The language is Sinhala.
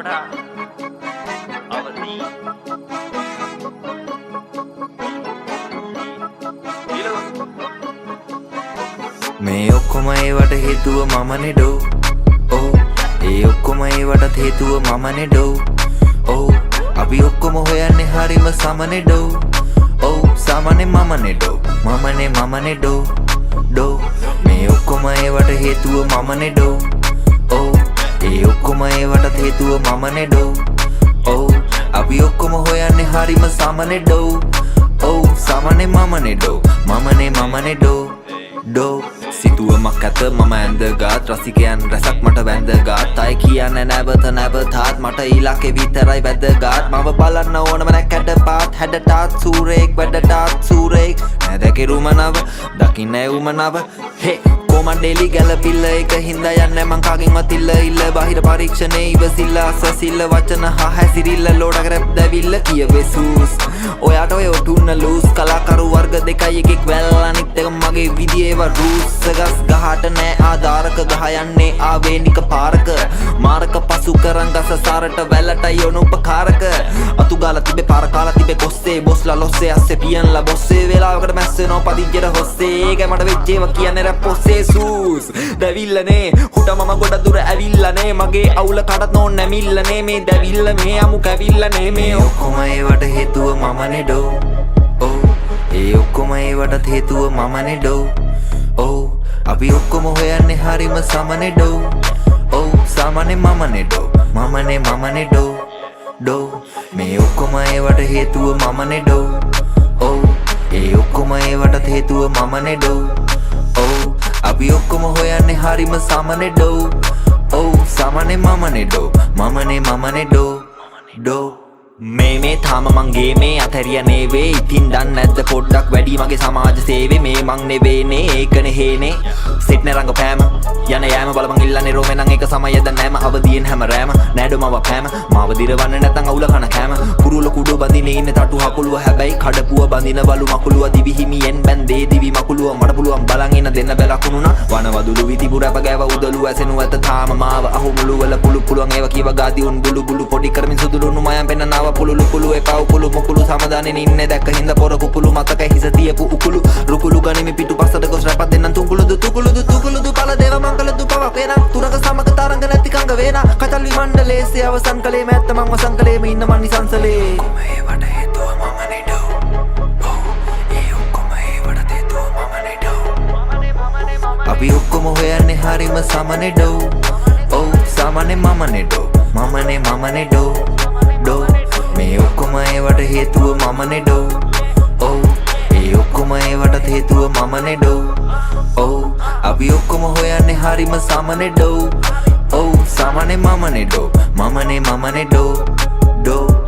थोड़ा अवधि මේ ඔක්කොම ඒවට හේතුව මමනේ ඩෝ. ඔව් ඒ ඔක්කොම ඒවටත් හේතුව මමනේ ඩෝ. ඔව් අපි ඔක්කොම හොයන්නේ හරිම සමනේ ඩෝ. ඔව් සමනේ මමනේ ඩෝ. මමනේ ඩෝ ඩෝ. මේ ඔක්කොම ඒවට හේතුව මමනේ ඩෝ. ඔව් ඒ ඔක්කොම ඒවටත් හේතුව මමනේ ඩෝ. ඔව් අපි ඔක්කොම හොයන්නේ හරිම සමනේ ඩෝ. ඔව් සමනේ මමනේ ඩෝ. මමනේ ඩෝ ඩෝ. සිතුවමක් ඇත මම ඇඳගත් රසිකයන් රැසක් මට වැඳගත් අය කියන්න නැවත නැවතත් මට ඊලාකේ විතරයි වැදගත් මව බලන්න ඕනම නැ කැඩපාත් හැඩටත් සූරෙක් වැඩටත් සූරෙක් නැදකිරුම නව දකින්න එවුම නව හේ කොමන්ඩෙලි ගැලපිල්ල එක හින්දා යන්න මං කාගෙන්වත් ඉල්ල බාහිර පරීක්ෂණේ ඉවසිල්ල අසසිල්ල වචන හා හැසිරිල්ල ලෝඩ ග්‍රැබ් දැවිල්ල කියවේ සූස් ඔයාට ඔය ඔටුන්න ලූස් කලාකරු වර්ග දෙකයි එකෙක් වැල් අනිත් එක මගේ විදියේ ඒවා රූස් ගස් ගහට නෑ ආධාරක ගහ යන්නේ ආවේනික පාරක මාරක පසු කරන් ගස සාරට වැලට යොන උපකාරක අතු ගාලා තිබේ පාර කාලා තිබේ කොස්සේ බොස්ලා ලොස්සේ අස්සේ පියන්ලා බොස්සේ වෙලාවකට මැස්සෙනෝ පදිංචිට හොස්සේ ඒක මට වෙච්ච ඒවා කියන්නේ රැප් පොස්සේ සූස් දැවිල්ලනේ හුට මම ගොඩ දුර ඇවිල්ලානේ මගේ අවුල කඩත් නෝ නැමිල්ලනේ මේ දැවිල්ල මේ අමු කැවිල්ලනේ මේ ඔක්කොම ඒවට හේතුව මමනේ ඩෝ. ඔව් ඒ ඔක්කොම ඒවටත් හේතුව මමනේ ඩෝ. ඔව් අපි ඔක්කොම හොයන්නේ හරිම සමනේ ඩෝ. ඔව් සමනේ මමනේ ඩෝ. මමනේ ඩෝ ඩෝ. මේ ඔක්කොම ඒවට හේතුව මමනේ ඩෝ. ඔව් ඒ ඔක්කොම ඒවටත් හේතුව මමනේ ඩෝ. ඔව් අපි ඔක්කොම හොයන්නේ හරිම සමනේ ඩෝ. ඔව් සමනේ මමනේ ඩෝ. මමනේ ඩෝ ඩෝ. මේ තාම මංගේ මේ අතරිය නේවේ ඉතින් දන්න නැද්ද පොඩ්ඩක් වැඩි මගේ සමාජ සේවේ මේ මං නෙවෙයිනේ ඒකනේ හේනේ සෙට්නේ රංගපෑම යන යෑම බලමං ඉල්ලන්නේ රෝමේ නම් ඒක සමයද නැම අවදියෙන් හැම රෑම නෑඩොමව පෑම මාව දිරවන්න නැතන් අවුල කන කෑම කුරුල කුඩු බඳිනේ ඉන්නේ තටු හකුලුව හැබැයි කඩපුව බඳින වලු මකුලුව දිවි හිමියෙන් බැන්දේ දිවි මකුලුව මට පුළුවන් බලන් ඉන්න දෙන්න බැලකුණුනා වනවදුළු විතිපුර අප ගෑව උදලු ඇසෙනු ඇත තාම මාව අහු මුළු වල පුළුවන් ඒව කීව ගාදි උන් බුළු පොඩි කරමින් සුදුලුණු මයන් පෙන්නනාව පුලුලු පුලු එපා උකුලු මුකුලු සමදානේ ඉන්නේ දැක්ක හින්දා පොර කුකුලු මතක හිස තියපු උකුලු රුකුලු ගනිමි පිටු පස්සට ගොස් රැපක් දෙන්නන් තුකුලුදු පල දේව මංගලදු පවක් වෙන තුරක සමග තරංග නැති කංග වෙන කතල්වි මණ්ඩලයේ අවසන් කලේ මැත්ත මං වසන් කලේ මේ ඉන්න මන් නිසංසලේ කොම ඒවට හේතුව මමනේ ඩෝ. ඔව් ඒ ඔක්කොම ඒවට හේතුව මමනේ ඩෝ. අපි ඔක්කොම හොයන්නේ හරිම සමනේ ඩෝ. ඔව් සමනේ මමනේ ඩෝ. මමනේ ඩෝ ඩෝ. මේ ඔක්කොම ඒවට හේතුව මමනේ ඩෝ. ඔව් ඒ ඔක්කොම ඒවටත් හේතුව මමනේ ඩෝ. ඔව් අපි ඔක්කොම හොයන්නේ හරිම සමනේ ඩෝ. ඔව් සමනේ මමනේ ඩෝ. මමනේ ඩෝ ඩෝ.